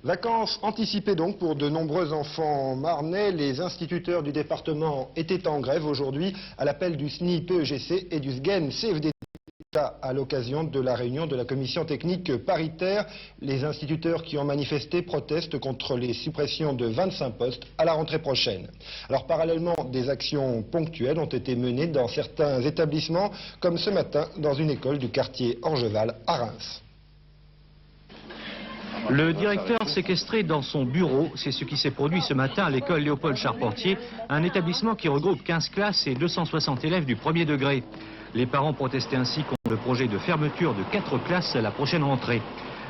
Vacances anticipées donc pour de nombreux enfants marnais. Les instituteurs du département étaient en grève aujourd'hui à l'appel du SNI PEGC et du SGEN CFDT à l'occasion de la réunion de la commission technique paritaire. Les instituteurs qui ont manifesté protestent contre les suppressions de 25 postes à la rentrée prochaine. Alors parallèlement, des actions ponctuelles ont été menées dans certains établissements, comme ce matin dans une école du quartier Orgeval à Reims. Le directeur séquestré dans son bureau, c'est ce qui s'est produit ce matin à l'école Léopold Charpentier, un établissement qui regroupe 15 classes et 260 élèves du premier degré. Les parents protestaient ainsi contre le projet de fermeture de 4 classes à la prochaine rentrée.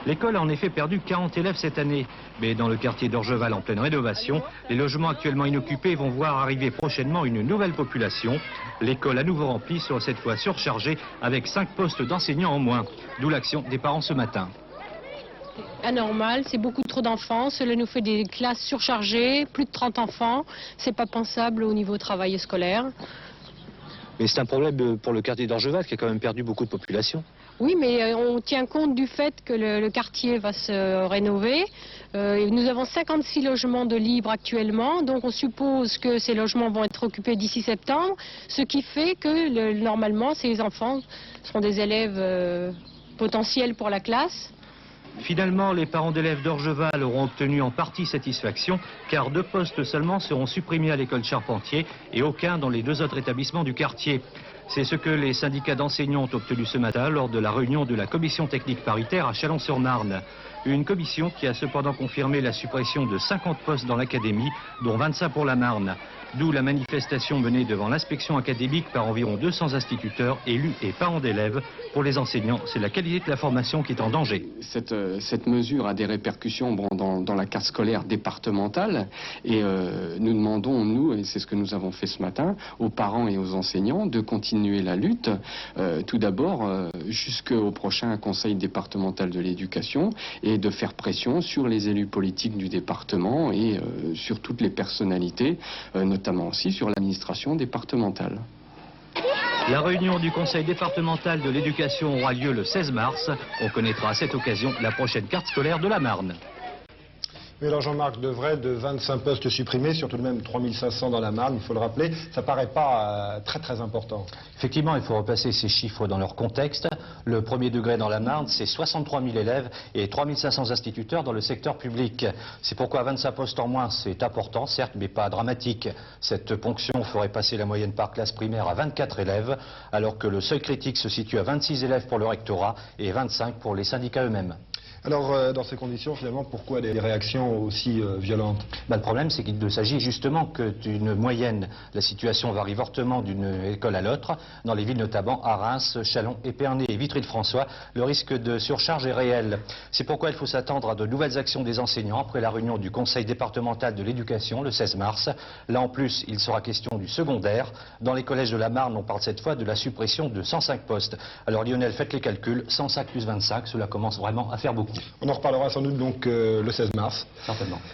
L'école a en effet perdu 40 élèves cette année, mais dans le quartier d'Orgeval en pleine rénovation, les logements actuellement inoccupés vont voir arriver prochainement une nouvelle population. L'école à nouveau remplie sera cette fois surchargée avec 5 postes d'enseignants en moins, d'où l'action des parents ce matin. Anormal, c'est beaucoup trop d'enfants, cela nous fait des classes surchargées, plus de 30 enfants, c'est pas pensable au niveau travail scolaire. Mais c'est un problème pour le quartier d'Orgeval qui a quand même perdu beaucoup de population. Oui, mais on tient compte du fait que le quartier va se rénover. Nous avons 56 logements de libres actuellement, donc on suppose que ces logements vont être occupés d'ici septembre, ce qui fait que normalement ces enfants seront des élèves potentiels pour la classe. Finalement, les parents d'élèves d'Orgeval auront obtenu en partie satisfaction, car 2 postes seulement seront supprimés à l'école Charpentier et aucun dans les 2 autres établissements du quartier. C'est ce que les syndicats d'enseignants ont obtenu ce matin lors de la réunion de la commission technique paritaire à Chalon-sur-Marne. Une commission qui a cependant confirmé la suppression de 50 postes dans l'académie, dont 25 pour la Marne. D'où la manifestation menée devant l'inspection académique par environ 200 instituteurs, élus et parents d'élèves. Pour les enseignants, c'est la qualité de la formation qui est en danger. Cette mesure a des répercussions dans la carte scolaire départementale et nous demandons, nous, et c'est ce que nous avons fait ce matin, aux parents et aux enseignants de continuer la lutte, tout d'abord jusqu'au prochain conseil départemental de l'éducation et de faire pression sur les élus politiques du département et sur toutes les personnalités, notamment aussi sur l'administration départementale. La réunion du conseil départemental de l'éducation aura lieu le 16 mars. On connaîtra à cette occasion la prochaine carte scolaire de la Marne. Mais alors Jean-Marc Devray, de 25 postes supprimés, sur tout de même 3500 dans la Marne, il faut le rappeler, ça paraît pas très important. Effectivement, il faut repasser ces chiffres dans leur contexte. Le premier degré dans la Marne, c'est 63 000 élèves et 3500 instituteurs dans le secteur public. C'est pourquoi 25 postes en moins, c'est important, certes, mais pas dramatique. Cette ponction ferait passer la moyenne par classe primaire à 24 élèves, alors que le seuil critique se situe à 26 élèves pour le rectorat et 25 pour les syndicats eux-mêmes. Alors, dans ces conditions, finalement, pourquoi des réactions aussi violentes? Le problème, c'est qu'il ne s'agit justement que d'une moyenne. La situation varie fortement d'une école à l'autre. Dans les villes notamment à Reims, Chalon, Épernay et Vitry-le-François, le risque de surcharge est réel. C'est pourquoi il faut s'attendre à de nouvelles actions des enseignants après la réunion du conseil départemental de l'éducation le 16 mars. Là, en plus, il sera question du secondaire. Dans les collèges de la Marne, on parle cette fois de la suppression de 105 postes. Alors Lionel, faites les calculs, 105 plus 25, cela commence vraiment à faire beaucoup. On en reparlera sans doute donc le 16 mars. Certainement.